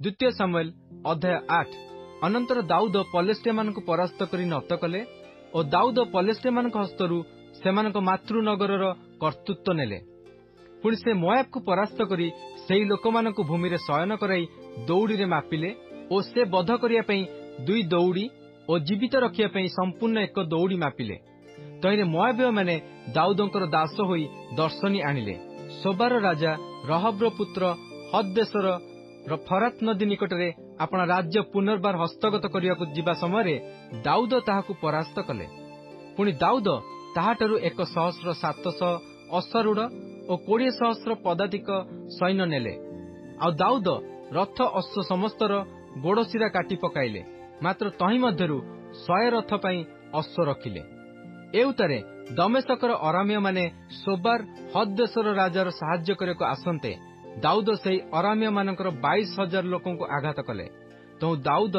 द्वितीय सामुएल अध्याय 8। अनंतर दाऊद पलिस्टिया मानकु परास्त करी नत कले और दाऊद पलिस्टिया मानक हस्तरू सेमानक मातृनगरर कर्तृत्व नेले। पुणी से मोआब को परास्त करी सेई लोकमानकु भूमि रे शयन कराई दौड़ी रे मापिले और से बध करिया पई 2 दौड़ी और जीवित रखिया पई संपूर्ण 1 दौड़ी मापिले। तइरे मोआबीय माने दाऊदंकर दास होई दर्शनी आनिले। सोबार राजा रहब्र पुत्र हददेशर फरात नदी निकटरे अपना राज्य पुनर्बार हस्तगत करियाकु जिबा समय दाऊद ताहाकु परास्त कले। पुणी दाऊद ताहाटारु 1,700 अश्वारूढ़ और 20,000 पदातिक सैन्य नेले। आ दाऊद रथ अश्व समस्तर गोड़शिरा काटी पकाइले, मात्र तही मध्यरु 100 रथ पई अश्व रखिले। एउतारे दमेशकर अरामीय माने सोबार हददेशर राजार साहाय्य करको आसंते दाऊद सेई अरामीय मानकर 22,000 लोकों को आघात कले। तो दाऊद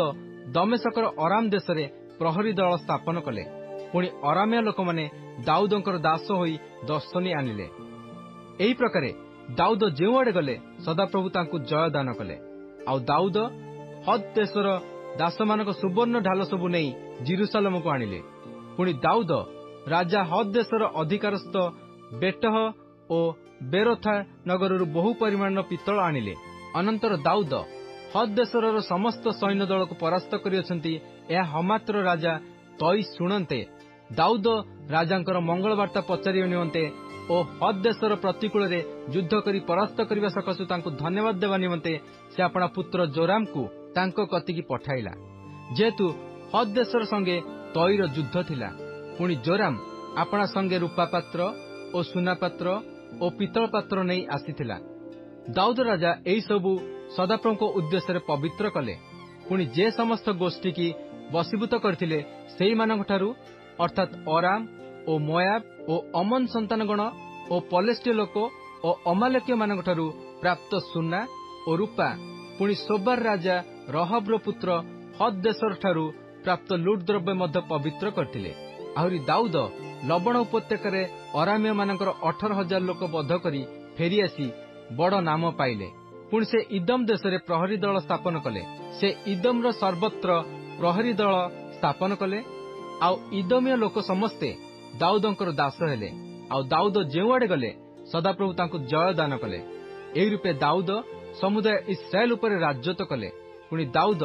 दमेशकर अराम देशरे प्रहरी दल स्थापन कले। पुणी अरामीय लोक माने दाऊदंकर दास होई दर्शनी आनिले। एही प्रकारे दाऊद जेउ आडे गले सदाप्रभु तांकु जय दान कले। आ दाऊद हद देशर दास मानक सुवर्ण ढाल सबु नेई जेरुसलेम को आनिले। पुणी दाऊद राजा हद देशर अधिकारस्थ बेटह और बेरोथा नगररू बहु परिमाण पित्तल आनिले। अनंतर दाऊद हद देशर समस्त सैन्य दल को परास्त करियछंती या हमात्र राजा तई शुणन्ते दाऊद राजांकर मंगल वार्ता पचारिया निमंते और हद देशर प्रतिकूल रे युद्ध करी परास्त करिबा सकसु तांकु धन्यवाद देवा निमंते से अपना पुत्र जोराम को तांको कतिकी पठाइला। जेतु हद देशर संगे तईर युद्ध थिला। पुणी जोराम अपना संगे रूपा पात्र और सुना पात्र और पितल पात्र नहीं आसीथिला। दाऊद राजा एई सबु सदाप्रभु को उद्देश्य पवित्र कले। पुणी जे समस्त गोष्ठी की वशीभूत करथिले सेई मानक ठारू अर्थात अराम और मोआब और अमन संतानगण और पलिस्टिया लोक और अमालेकीय मानक ठारू प्राप्त सुना और रूपा पुणी सोबार राजा रहब्र पुत्र हद देशर ठारू प्राप्त लुट द्रव्य मध्य पवित्र करथिले। आहुरी दाऊद लबण उपत्यकार अरामीय मानकर 18,000 लोक बध करी फेरी आसी बड़ नाम पाइले। पुणी से इदम देश रे प्रहरी दल स्थापन कले। से इदम रो सर्वत्र प्रहरी दल स्थापन कले। आउ इदमीय लोक समस्ते दाऊदंकर दास हेले। आउ दाऊद जेउ आडे गले सदाप्रभु तांकु जय दान कले। एही रूपे दाऊद समुदाय इस्राएल उपरे राज्यत्व कले। पुणी दाऊद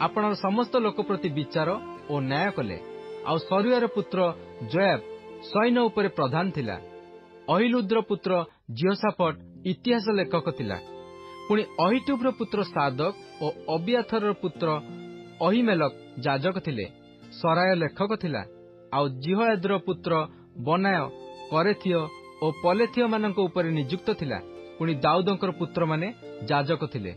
आपणर समस्त लोक प्रति विचार और न्याय कले। आउ सरुयार पुत्र जोआब सैन्य उपरे प्रधान थिला। अहिलुद्र पुत्र जिहोशाफाट इतिहास लेखक थिला। पुणी अहिटूबर पुत्र सादक और अबियाथर पुत्र अहिमेलक जाजक थिले। सराय लेखक थिला। आउ जिहोयादर पुत्र बनाय करेथिय और पलेथिय मानक उपरे नियुक्त थिला। पुणी दाऊदंकर पुत्र माने जाजक थिले।